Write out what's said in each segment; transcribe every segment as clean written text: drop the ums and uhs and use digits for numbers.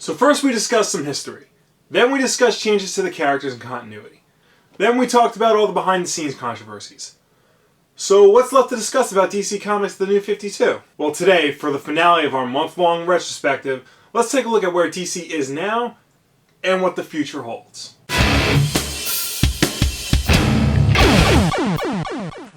So first we discussed some history. Then we discussed changes to the characters and continuity. Then we talked about all the behind-the-scenes controversies. So what's left to discuss about DC Comics The New 52? Well, today, for the finale of our month-long retrospective, let's take a look at where DC is now and what the future holds.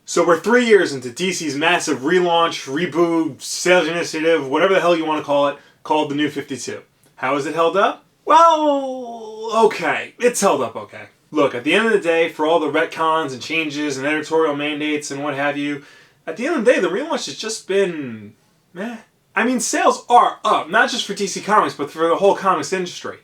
So we're 3 years into DC's massive relaunch, reboot, sales initiative, whatever the hell you want to call it, called The New 52. How has it held up? Well, okay. It's held up okay. Look, at the end of the day, for all the retcons and changes and editorial mandates and what have you, at the end of the day, the relaunch has just been meh. I mean, sales are up, not just for DC Comics, but for the whole comics industry.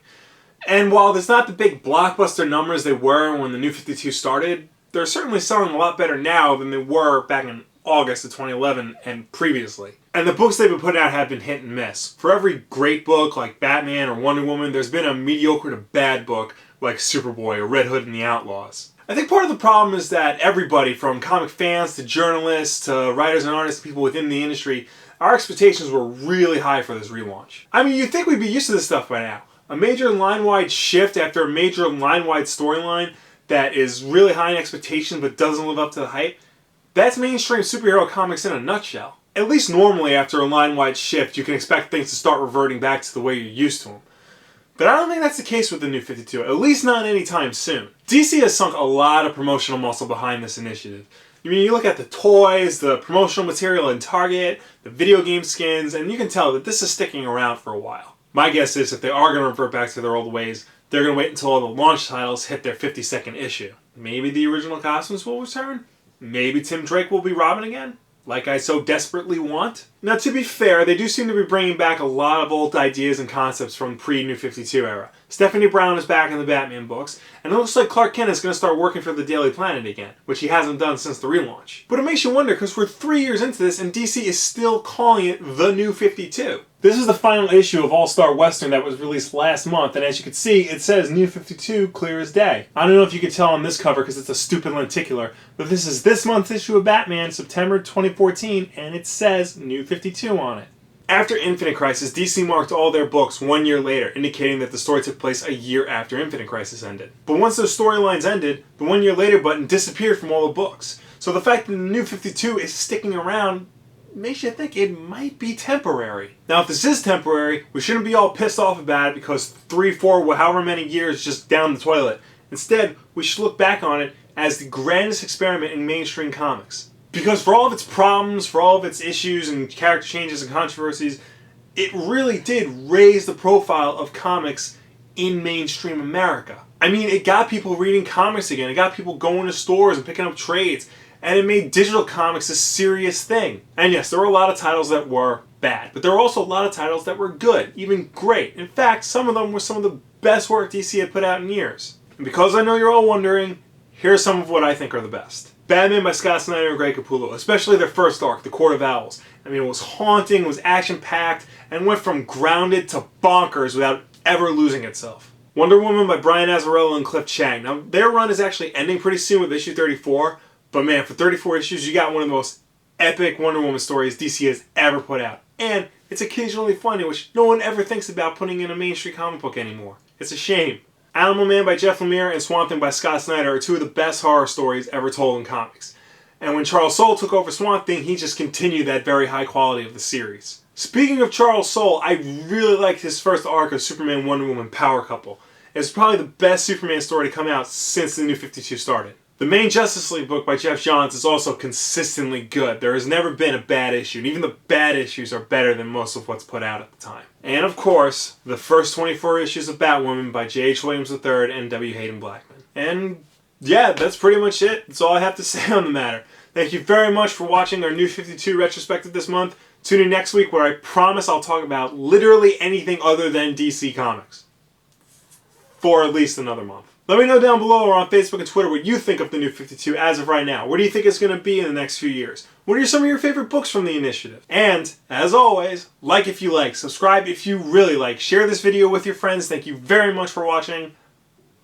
And while there's not the big blockbuster numbers they were when the New 52 started, they're certainly selling a lot better now than they were back in August of 2011 and previously. And the books they've been putting out have been hit and miss. For every great book like Batman or Wonder Woman, there's been a mediocre to bad book like Superboy or Red Hood and the Outlaws. I think part of the problem is that everybody, from comic fans to journalists to writers and artists, people within the industry, our expectations were really high for this relaunch. I mean, you'd think we'd be used to this stuff by now. A major line-wide shift after a major line-wide storyline that is really high in expectations but doesn't live up to the hype, that's mainstream superhero comics in a nutshell. At least normally after a line-wide shift, you can expect things to start reverting back to the way you're used to them. But I don't think that's the case with the New 52, at least not anytime soon. DC has sunk a lot of promotional muscle behind this initiative. I mean, you look at the toys, the promotional material in Target, the video game skins, and you can tell that this is sticking around for a while. My guess is if they are going to revert back to their old ways, they're going to wait until all the launch titles hit their 52nd issue. Maybe the original costumes will return? Maybe Tim Drake will be Robin again? Like I so desperately want? Now, to be fair, they do seem to be bringing back a lot of old ideas and concepts from pre-New 52 era. Stephanie Brown is back in the Batman books, and it looks like Clark Kent is going to start working for the Daily Planet again, which he hasn't done since the relaunch. But it makes you wonder, because we're 3 years into this, and DC is still calling it The New 52. This is the final issue of All-Star Western that was released last month, and as you can see, it says New 52 clear as day. I don't know if you can tell on this cover because it's a stupid lenticular, but this is this month's issue of Batman, September 2014, and it says New 52 on it. After Infinite Crisis, DC marked all their books 1 year later, indicating that the story took place a year after Infinite Crisis ended. But once those storylines ended, the 1 year later button disappeared from all the books. So the fact that the New 52 is sticking around makes you think it might be temporary. Now, if this is temporary, we shouldn't be all pissed off about it because 3, 4, however many years just down the toilet. Instead, we should look back on it as the grandest experiment in mainstream comics. Because for all of its problems, for all of its issues and character changes and controversies, it really did raise the profile of comics in mainstream America. I mean, it got people reading comics again. It got people going to stores and picking up trades. And it made digital comics a serious thing. And yes, there were a lot of titles that were bad, but there were also a lot of titles that were good, even great. In fact, some of them were some of the best work DC had put out in years. And because I know you're all wondering, here's some of what I think are the best. Batman by Scott Snyder and Greg Capullo, especially their first arc, The Court of Owls. I mean, it was haunting, it was action-packed, and went from grounded to bonkers without ever losing itself. Wonder Woman by Brian Azzarello and Cliff Chiang. Now, their run is actually ending pretty soon with issue 34, but man, for 34 issues, you got one of the most epic Wonder Woman stories DC has ever put out. And it's occasionally funny, which no one ever thinks about putting in a mainstream comic book anymore. It's a shame. Animal Man by Jeff Lemire and Swamp Thing by Scott Snyder are two of the best horror stories ever told in comics. And when Charles Soule took over Swamp Thing, he just continued that very high quality of the series. Speaking of Charles Soule, I really liked his first arc of Superman Wonder Woman Power Couple. It's probably the best Superman story to come out since the New 52 started. The main Justice League book by Jeff Johns is also consistently good. There has never been a bad issue, and even the bad issues are better than most of what's put out at the time. And of course, the first 24 issues of Batwoman by J.H. Williams III and W. Hayden Blackman. And yeah, that's pretty much it. That's all I have to say on the matter. Thank you very much for watching our New 52 retrospective this month. Tune in next week where I promise I'll talk about literally anything other than DC Comics. For at least another month. Let me know down below or on Facebook and Twitter what you think of the New 52 as of right now. What do you think it's going to be in the next few years? What are some of your favorite books from the initiative? And, as always, like if you like, subscribe if you really like, share this video with your friends. Thank you very much for watching.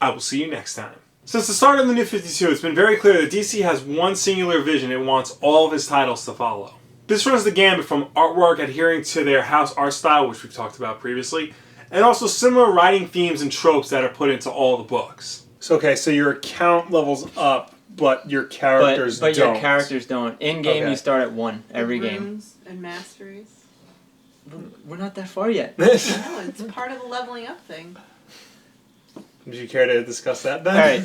I will see you next time. Since the start of the New 52, it's been very clear that DC has one singular vision it wants all of his titles to follow. This runs the gambit from artwork adhering to their house art style, which we've talked about previously, and also similar writing themes and tropes that are put into all the books. So okay, so your account levels up, but your characters but don't. your characters don't. In game, you start at 1 every game. Runes and masteries. We're not that far yet. No, it's part of the leveling up thing. Would you care to discuss that, Ben? All right.